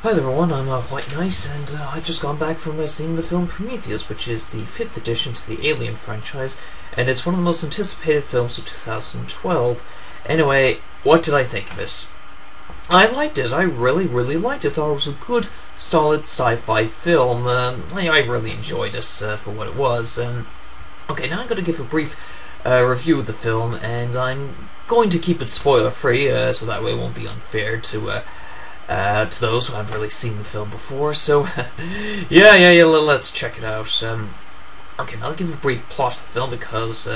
Hi there everyone, I'm White Knight, and I've just gone back from seeing the film Prometheus, which is the 5th addition to the Alien franchise, and it's one of the most anticipated films of 2012. Anyway, what did I think of it? I liked it. I really liked it. I thought it was a good, solid sci-fi film. I really enjoyed it for what it was. Okay, now I'm going to give a brief review of the film, and I'm going to keep it spoiler-free, so that way it won't be unfair to those who haven't really seen the film before. So, yeah, let's check it out. Okay, now I'll give a brief plot of the film, because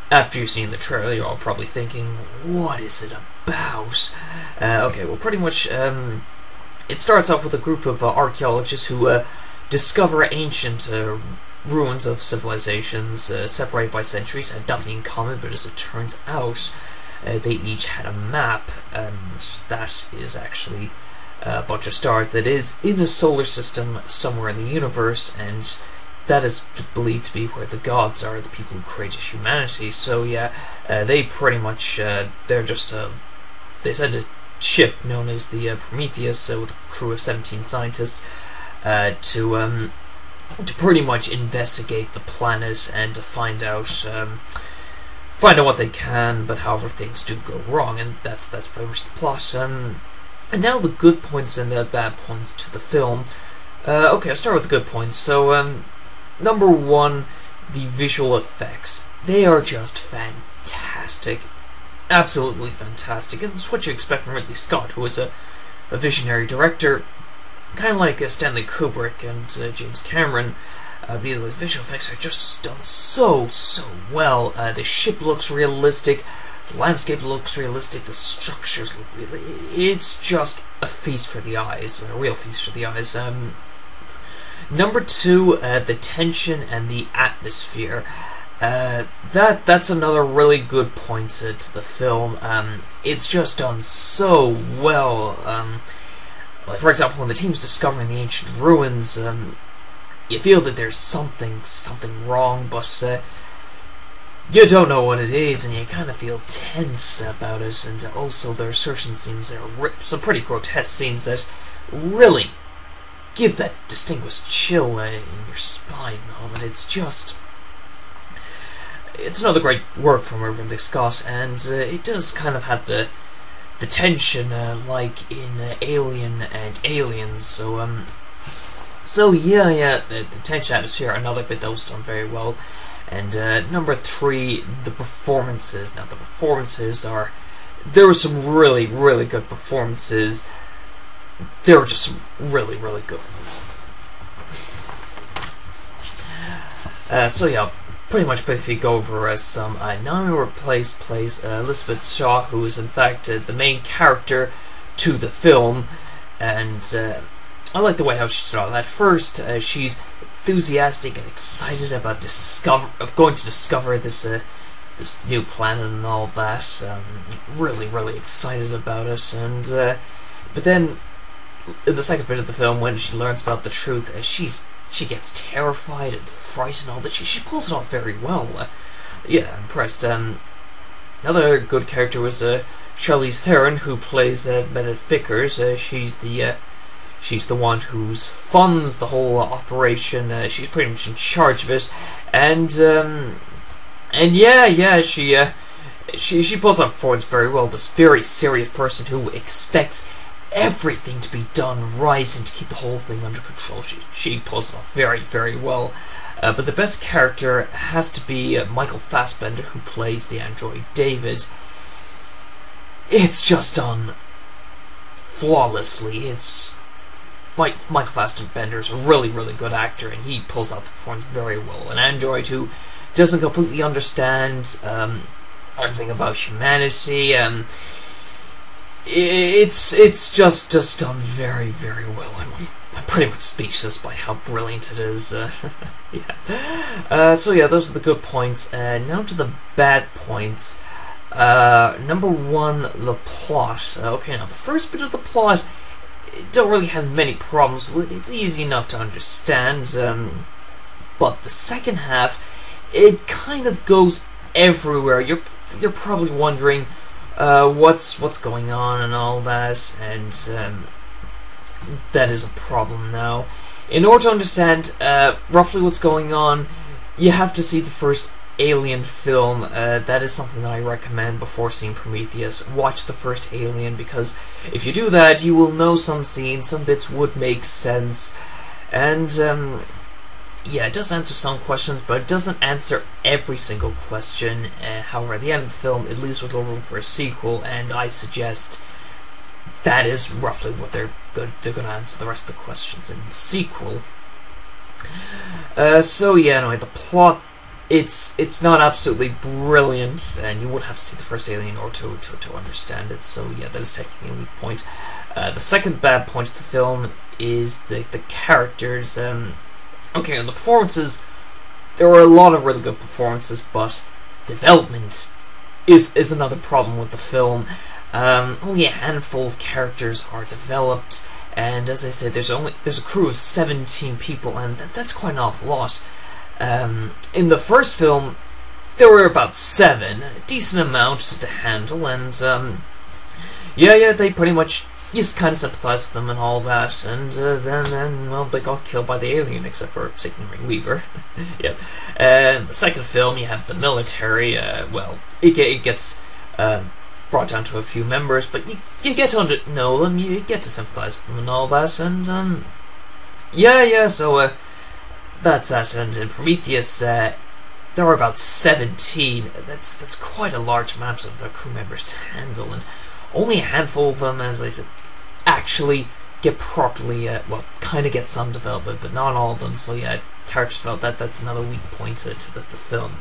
after you've seen the trailer, you're all probably thinking, what is it about? Okay, well, pretty much, it starts off with a group of archaeologists who discover ancient ruins of civilizations separated by centuries, have nothing in common, but as it turns out, they each had a map, and that is actually a bunch of stars that is in a solar system somewhere in the universe, and that is believed to be where the gods are, the people who created humanity. So yeah, they pretty much, they're just, they sent a ship known as the Prometheus with a crew of 17 scientists to pretty much investigate the planet and to find out what they can, but however things do go wrong, and that's pretty much the plot. And now the good points and the bad points to the film. Okay, I'll start with the good points. So, number one, the visual effects. They are just fantastic. Absolutely fantastic. And it's what you expect from Ridley Scott, who is a visionary director, kind of like Stanley Kubrick and James Cameron. The visual effects are just done so well. The ship looks realistic, the landscape looks realistic, the structures look really. It's just a feast for the eyes, a real feast for the eyes. Number two, the tension and the atmosphere. That's another really good point to the film. It's just done so well. Like, for example, when the team's discovering the ancient ruins, you feel that there's something wrong, but you don't know what it is, and you kind of feel tense about it. And also, there are certain scenes that are some pretty grotesque scenes that really give that distinguished chill in your spine. And it's another great work from Ridley Scott, and it does kind of have the tension like in Alien and Aliens. So yeah, the tension atmosphere, another bit that was done very well. And number three, the performances. Now the performances there were some really good performances. There were just some really good ones. So yeah, pretty much briefly go over some. Naomi plays Elizabeth Shaw, who is in fact the main character to the film, and I like the way how she started. At first, she's enthusiastic and excited about going to discover this new planet and all that. Really excited about it. And but then, in the second bit of the film, when she learns about the truth, she gets terrified and frightened. All that she pulls it off very well. Yeah, impressed. Another good character was Charlize Theron, who plays Meredith Vickers. She's the one who funds the whole operation. She's pretty much in charge of it, and yeah, she pulls off performance very well. This very serious person who expects everything to be done right and to keep the whole thing under control. She pulls it off very well. But the best character has to be Michael Fassbender, who plays the android David. It's just done flawlessly. Michael Fassbender is a really good actor, and he pulls out the performance very well. An android who doesn't completely understand everything about humanity. It's just done very well. I'm pretty much speechless by how brilliant it is. Yeah. So yeah, those are the good points. Now to the bad points. Number one, the plot. Okay, now the first bit of the plot, don't really have many problems with it. It's easy enough to understand, but the second half, it kind of goes everywhere. You're probably wondering what's going on and all that, and that is a problem now. In order to understand roughly what's going on, you have to see the first Alien film. That is something that I recommend before seeing Prometheus. Watch the first Alien, because if you do that, you will know some scenes, some bits would make sense, and yeah, it does answer some questions, but it doesn't answer every single question. However, at the end of the film, it leaves with little room for a sequel, and I suggest that is roughly what they're going to answer the rest of the questions in the sequel. So yeah, anyway, the plot, it's not absolutely brilliant, and you would have to see the first Alien or to understand it. So yeah, that is technically a weak point. The second bad point of the film is the characters. Okay, and the performances, there were a lot of really good performances, but development is another problem with the film. Only a handful of characters are developed, and as I said, there's a crew of 17 people, and that's quite an awful lot. In the first film, there were about 7, a decent amount to handle, and yeah, they pretty much, you just kind of sympathize with them and all that, and then well, they got killed by the alien, except for Signal Weaver. Yeah. And the second film, you have the military. Well, it gets brought down to a few members, but you get to know them, you get to sympathize with them and all that, and yeah. So that's that. And in Prometheus, there are about 17. That's quite a large amount of crew members to handle, and only a handful of them, as I said, actually get properly, well, kind of get some development, but not all of them. So yeah, character development, that's another weak point to the film.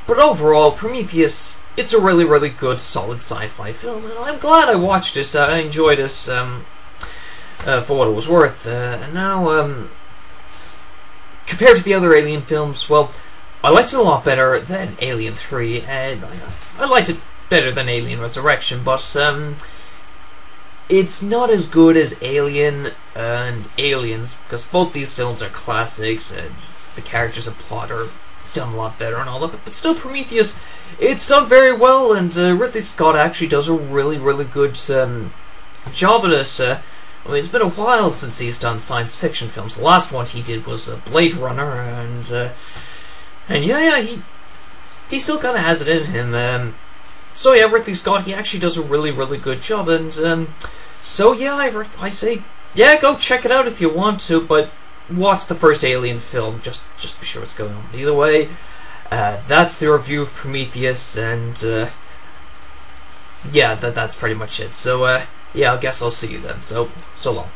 But overall, Prometheus, it's a really, really good, solid sci-fi film, and I'm glad I watched it. I enjoyed it for what it was worth. And now, compared to the other Alien films, well, I liked it a lot better than Alien 3, and I liked it better than Alien Resurrection, but it's not as good as Alien and Aliens, because both these films are classics, and the characters and plot are done a lot better and all that, but still, Prometheus, it's done very well, and Ridley Scott actually does a really, really good job at it. I mean, it's been a while since he's done science fiction films. The last one he did was Blade Runner, and yeah, he still kind of has it in him. So yeah, Ridley Scott, he actually does a really, really good job, and so yeah, I say, yeah, go check it out if you want to, but watch the first Alien film, just be sure what's going on. Either way, that's the review of Prometheus, and yeah, that's pretty much it. So yeah, I guess I'll see you then. So long.